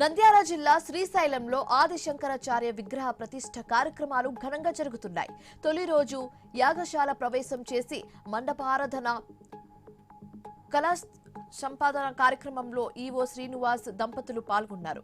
నంద్యాల జిల్లా శ్రీశైలంలో ఆదిశంకరాచార్య విగ్రహ ప్రతిష్ఠ కార్యక్రమాలు ఘనంగా జరుగుతున్నాయి. తొలి రోజు యాగశాల ప్రవేశం చేసి మండపారాధన కళా సంపాదన కార్యక్రమంలో ఈవో శ్రీనివాస్ దంపతులు పాల్గొన్నారు.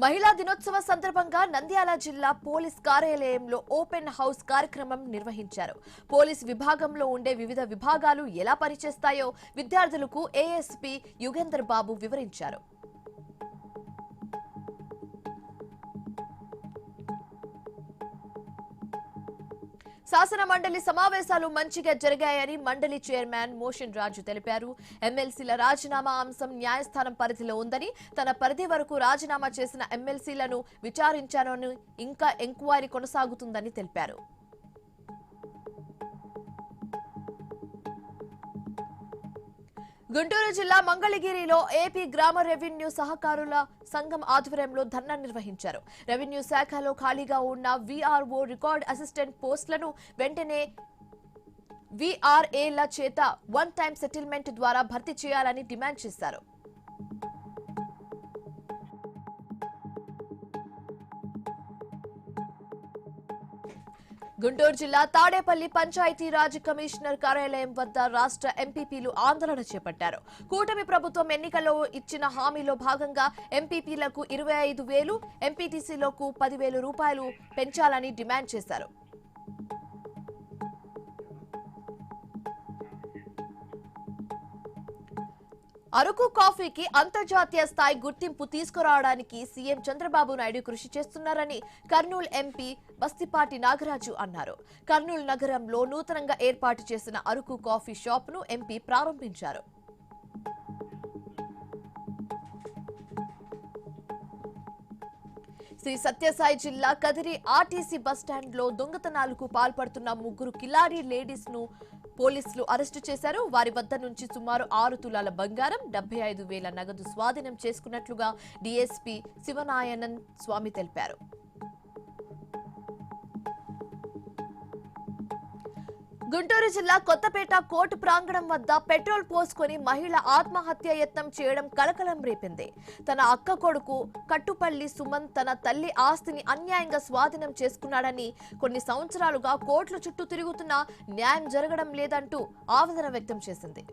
మహిళా దినోత్సవ సందర్భంగా నంద్యాల జిల్లా పోలీస్ కార్యాలయంలో ఓపెన్ హౌస్ కార్యక్రమం నిర్వహించారు. పోలీస్ విభాగంలో ఉండే వివిధ విభాగాలు ఎలా పనిచేస్తాయో విద్యార్థులకు ఏఎస్పీ యుగేందర్ బాబు వివరించారు. శాసన మండలి సమావేశాలు మంచిగా జరిగాయని మండలి చైర్మన్ మోషన్ రాజు తెలిపారు. ఎమ్మెల్సీల రాజీనామా అంశం న్యాయస్థానం పరిధిలో ఉందని, తన పరిధి వరకు రాజీనామా చేసిన ఎమ్మెల్సీలను విచారించానని, ఇంకా ఎంక్వైరీ కొనసాగుతుందని తెలిపారు. గుంటూరు జిల్లా మంగళగిరిలో ఏపీ గ్రామ రెవెన్యూ సహకారుల సంఘం ఆధ్వర్యంలో ధర్నా నిర్వహించారు. రెవెన్యూ శాఖలో ఖాళీగా ఉన్న వీఆర్ఓ, రికార్డ్ అసిస్టెంట్ పోస్టులను వెంటనే వీఆర్ఏల చేత వన్ టైం సెటిల్మెంట్ ద్వారా భర్తీ చేయాలని డిమాండ్ చేశారు. గుంటూరు జిల్లా తాడేపల్లి పంచాయతీరాజ్ కమిషనర్ కార్యాలయం వద్ద రాష్ట్ర ఎంపీపీలు ఆందోళన చేపట్టారు. కూటమి ప్రభుత్వం ఎన్నికల్లో ఇచ్చిన హామీలో భాగంగా ఎంపీపీలకు 25,000, ఎంపీటీసీలకు 10,000 రూపాయలు పెంచాలని డిమాండ్ చేశారు. అరకు కాఫీకి అంతర్జాతీయ స్థాయి గుర్తింపు తీసుకురావడానికి సీఎం చంద్రబాబు నాయుడు కృషి చేస్తున్నారని కర్నూలు ఎంపీ బస్తిపాటి నాగరాజు అన్నారు. కర్నూలు నగరంలో నూతనంగా ఏర్పాటు చేసిన అరకు కాఫీ షాప్ ను ఎంపీ ప్రారంభించారు. శ్రీ సత్యసాయి జిల్లా కదిరి ఆర్టీసీ బస్టాండ్ లో దొంగతనాలకు పాల్పడుతున్న 3 కిలాడి లేడీస్ ను పోలీసులు అరెస్టు చేశారు. వారి వద్ద నుంచి సుమారు 6 తులాల బంగారం, 75,000 నగదు స్వాధీనం చేసుకున్నట్లుగా డీఎస్పీ శివనారాయణన్ స్వామి తెలిపారు. గుంటూరు జిల్లా కొత్తపేట కోర్టు ప్రాంగణం వద్ద పెట్రోల్ పోసుకొని మహిళ ఆత్మహత్య యత్నం చేయడం కలకలం రేపింది. తన అక్క కొడుకు కట్టుపల్లి సుమంత్ తన తల్లి ఆస్తిని అన్యాయంగా స్వాధీనం చేసుకున్నాడని, కొన్ని సంవత్సరాలుగా కోర్టుల చుట్టూ తిరుగుతున్నా న్యాయం జరగడం లేదంటూ ఆవేదన వ్యక్తం చేసింది.